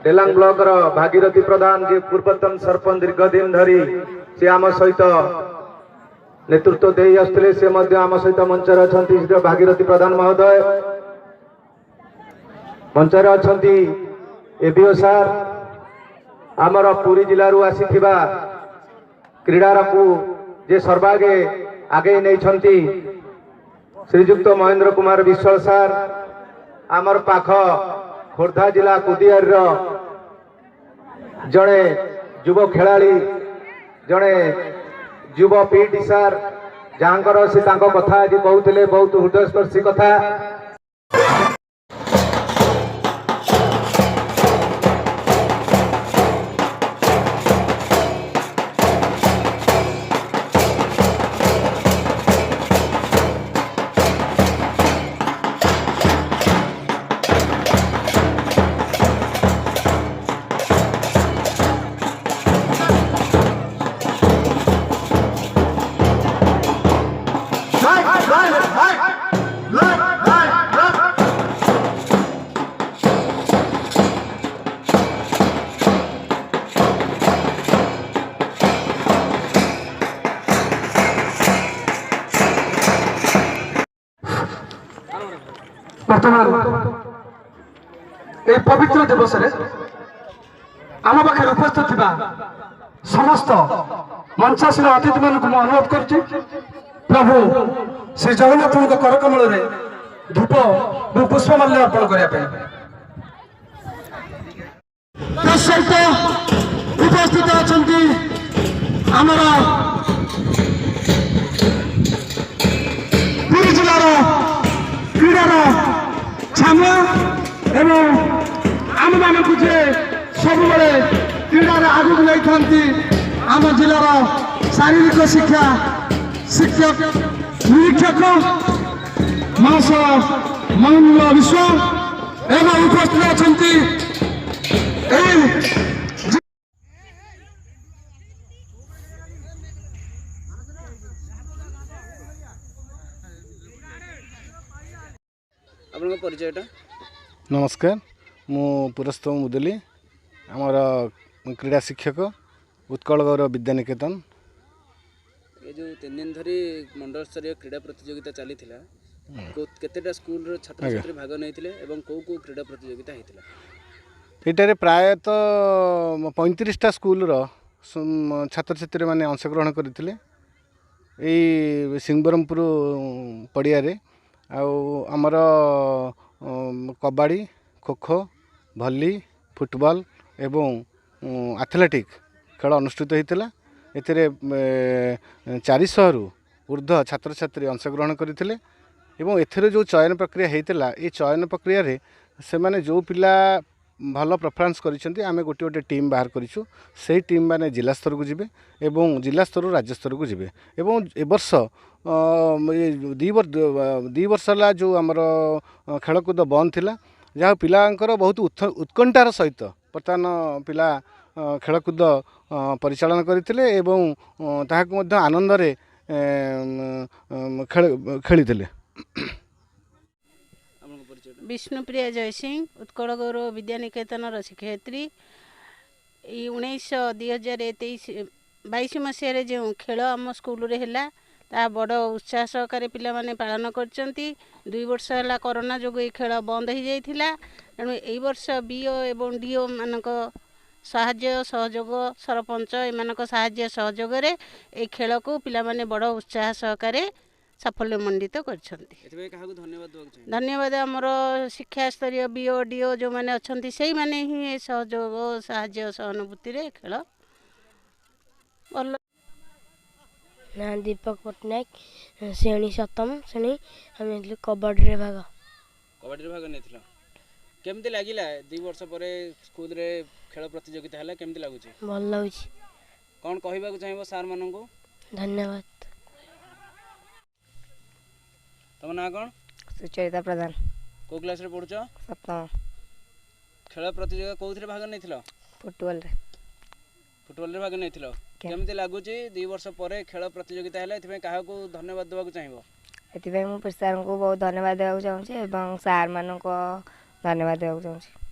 Delang block Bhagirathi प्रधान जी पूर्वतन सरपंच दीर्घ दिन धरी से आम सहित नेतृत्व दे आसुले से आम सहित मंचर अच्छा भागीरथी प्रधान महोदय मंचर अच्छा एबीओ सार आमर पुरी जिलू आसी क्रीडार को जे सर्वागे आगे नहीं श्रीजुक्त महेंद्र कुमार विश्वाल सार आमर पाख खोर्धा जिला कुदियार जड़े युव खेलाड़ी जड़े युव पीटी सार जहाँकर से कथा आज कहते बहुत हृदयस्पर्शी कथा। बर्तमान ये पवित्र दिवस आम पाखे उपस्थित थी समस्त मंचासीन अतिथि मान अनुरोध कर प्रभु श्री जगन्नाथ करकमल धूप और पुष्पमाल्य अर्पण करने सहित उपस्थित अच्छा आमर पुरी जिलार क्रीडार छामुआ एवं आम मानक जे सब क्रीडार आगू नहीं आम जिलार शारीरिक शिक्षा शिक्षक निरीक्षक महाशय महेंद्र विश्व एवं उपस्थित अच्छा परिचयटा नमस्कार मु पुरस्तम मुदली आमर क्रीड़ा शिक्षक उत्कल गौरव विद्यानिकेतन ये जो 3 दिन धरी मंडल स्तरीय क्रीड़ा प्रतियोगिता चली केतेटा स्कूल छात्र छात्री भाग नहीं एवं कौ कौ क्रीड़ा प्रतियोगिता होता ये प्रायतः 35टा स्कूल छात्र छात्री मैंने अंशग्रहण करते सिंहबरमपुर पड़िया आमर कबाड़ी खो खो भली फुटबॉल एवं एथलेटिक खेल अनुष्ठित होता ए 400 रु ऊर्ध्व छात्र छात्री अंशग्रहण करते एवं एथेर जो चयन प्रक्रिया होता ये चयन प्रक्रिया रे से माने जो पिला भल परफॉर्मेंस करिसेंती आमे गोटे गोटे टीम बाहर करिछु से टीम माने जिला स्तर को जिबे एवं जिला स्तर राज्य स्तर को जिबे एवं ए वर्ष 2 वर्ष ला जो आमर खेलकूद बंद थिला जहाँ पिलांकर बहुत उत्कंठार सहित बर्तमान पिला खेलकूद परिचालन करथिले एवं ताहाक मध्य आनंद रे खेलिथिले। विष्णुप्रिया जयसिंह उत्कल गौरव विद्यानिकेतन शिक्षयित्री 2023 मसीह जो खेल आम स्कूल रे हैला ता बड़ उत्साह सहकारे पिला माने पालन करचंती 2 वर्ष है कोरोना जो ये खेल बंद हो जाइथिला तेणु एई वर्ष बीओ एवं डीओ मानक साहाय्य सहयोग सरपंच एमानक साहाय्य सहयोग रे ए खेल को पिला माने बड़ उत्साह सहकारे साफल्य मंडित करछंती। धन्यवाद आमर शिक्षा स्तरीय बीओ डीओ जो माने अछंती सेही माने ही सहयोग साहाय्य सहानुभूति रे खेल ना दीपक पट्टनायक श्रेणी 7म श्रेणी हमें कबड्डी भाग नहीं केमती लागिला 2 वर्ष पर स्कूल रे खेल प्रतियोगिता हला केमती लागुची भल लागुची कोन कहबा को चाहिबो सर मानन को धन्यवाद। तम ना कोन सुचरिता प्रधान को क्लास रे पढुचो 7म खेल प्रतियोगिता कोथरे भाग नै थिलो फुटबॉल रे भाग नै थिलो केमती लागुची 2 वर्ष पर खेल प्रतियोगिता हला एथि काहा को धन्यवाद देबा को चाहिबो एथि मैं सर को बहुत धन्यवाद देबा को चाहूछी एवं सर मानन को धन्यवाद देबा को चाहूछी।